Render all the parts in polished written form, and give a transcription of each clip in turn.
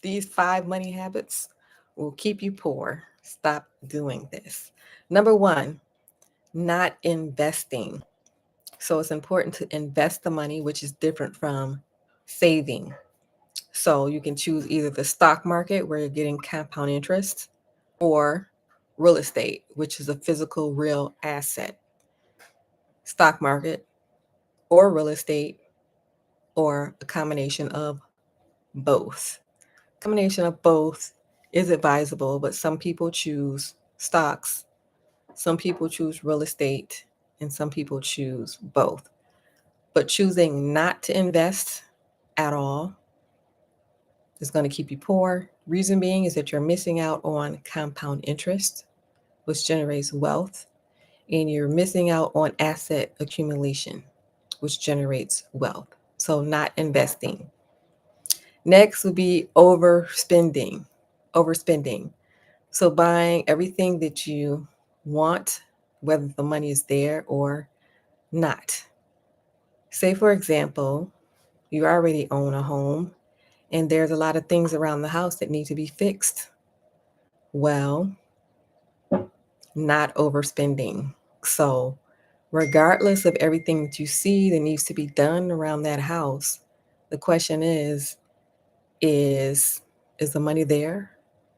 These 5 money habits will keep you poor. Stop doing this. Number one, not investing. So it's important to invest the money, which is different from saving. So you can choose either the stock market, where you're getting compound interest, or real estate, which is a physical, real asset. Stock market or real estate, or a combination of both. Combination of both is advisable, but some people choose stocks, some people choose real estate, and some people choose both. But choosing not to invest at all is going to keep you poor. Reason being is that you're missing out on compound interest, which generates wealth, and you're missing out on asset accumulation, which generates wealth. So, not investing. Next would be overspending. Overspending. So, buying everything that you want, whether the money is there or not. Say, for example, you already own a home and there's a lot of things around the house that need to be fixed. Well, not overspending. So, regardless of everything that you see that needs to be done around that house, the question is is the money there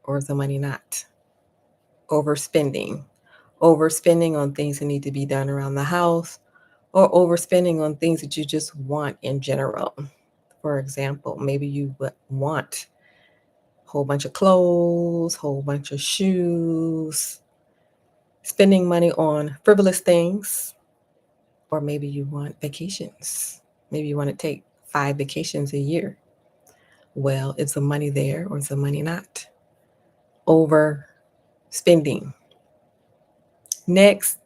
or is the money not? Overspending. Overspending on things that need to be done around the house, or overspending on things that you just want in general. For example, maybe you would want a whole bunch of clothes, whole bunch of shoes, spending money on frivolous things, or maybe you want vacations. Maybe you want to take 5 vacations a year. Well, is the money there or is the money not? Overspending. Next,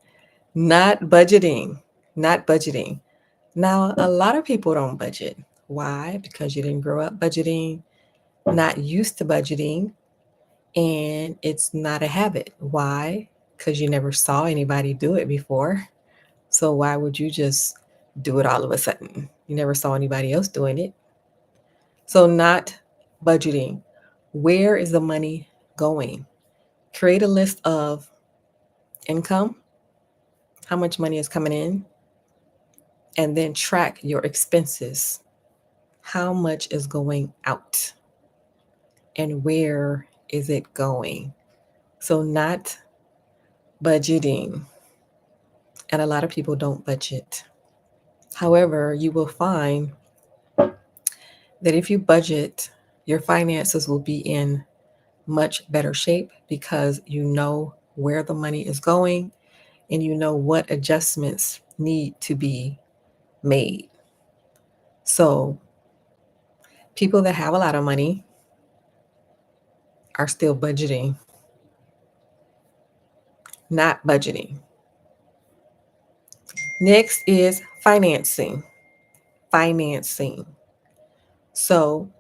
not budgeting. Not budgeting. Now, a lot of people don't budget. Why? Because you didn't grow up budgeting, not used to budgeting, and it's not a habit. Why? Because you never saw anybody do it before. So why would you just do it all of a sudden? You never saw anybody else doing it. So, not budgeting. Where is the money going? Create a list of income, how much money is coming in, and then track your expenses. How much is going out and where is it going? So, not budgeting. And a lot of people don't budget. However, you will find that if you budget, your finances will be in much better shape because you know where the money is going and you know what adjustments need to be made. So, people that have a lot of money are still budgeting, not budgeting. Next is financing. Financing. So,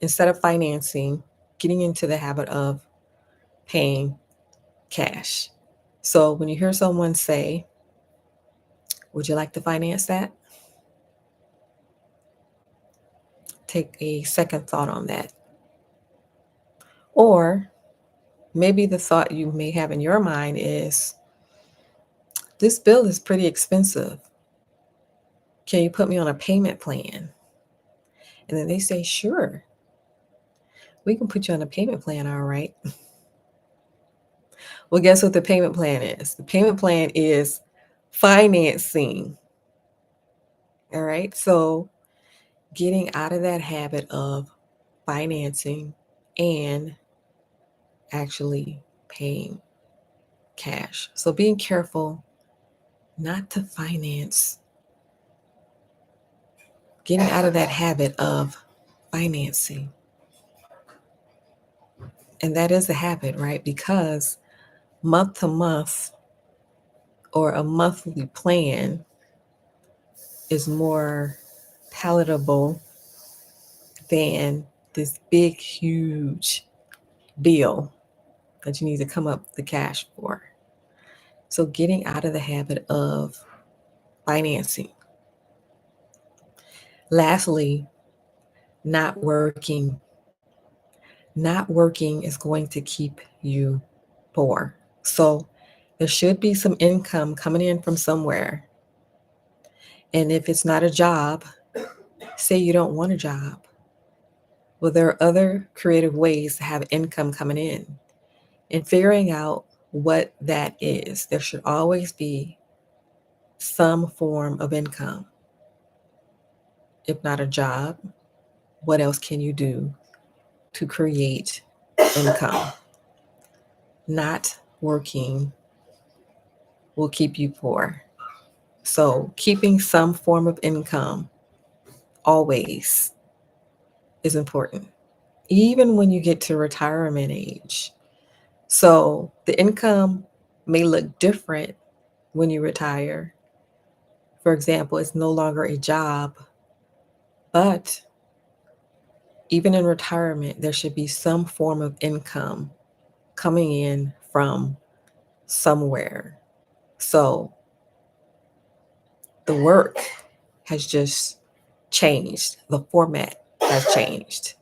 instead of financing, getting into the habit of paying cash. So, when you hear someone say, would you like to finance that? Take a second thought on that. Or maybe the thought you may have in your mind is, this bill is pretty expensive. Can you put me on a payment plan? And then they say, sure, we can put you on a payment plan, all right. Well, guess what the payment plan is? The payment plan is financing. All right. So, getting out of that habit of financing and actually paying cash. So, being careful not to finance, getting out of that habit of financing. And that is a habit, right? Because month to month or a monthly plan is more palatable than this big, huge bill that you need to come up with the cash for. So, getting out of the habit of financing. Lastly, not working. Not working is going to keep you poor. So there should be some income coming in from somewhere. And if it's not a job, say you don't want a job. Well, there are other creative ways to have income coming in. And figuring out what that is, there should always be some form of income. If not a job, what else can you do to create income? Not working will keep you poor. So, keeping some form of income always is important, even when you get to retirement age. So, the income may look different when you retire. For example, it's no longer a job, but even in retirement, there should be some form of income coming in from somewhere. So, the work has just changed, the format has changed.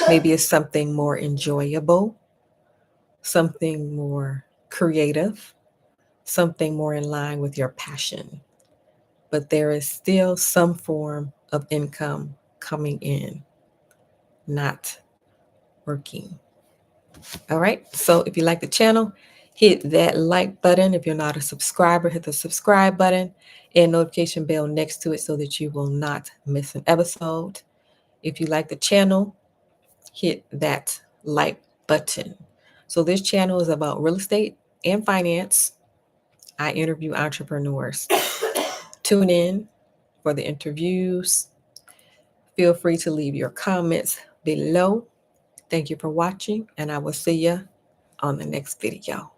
Maybe it's something more enjoyable, something more creative, something more in line with your passion. But there is still some form of income coming in, not working. All right. So if you like the channel, hit that like button. If you're not a subscriber, hit the subscribe button and notification bell next to it so that you will not miss an episode. If you like the channel, hit that like button. So this channel is about real estate and finance. I interview entrepreneurs. Tune in for the interviews. Feel free to leave your comments below. Thank you for watching, and I will see you on the next video.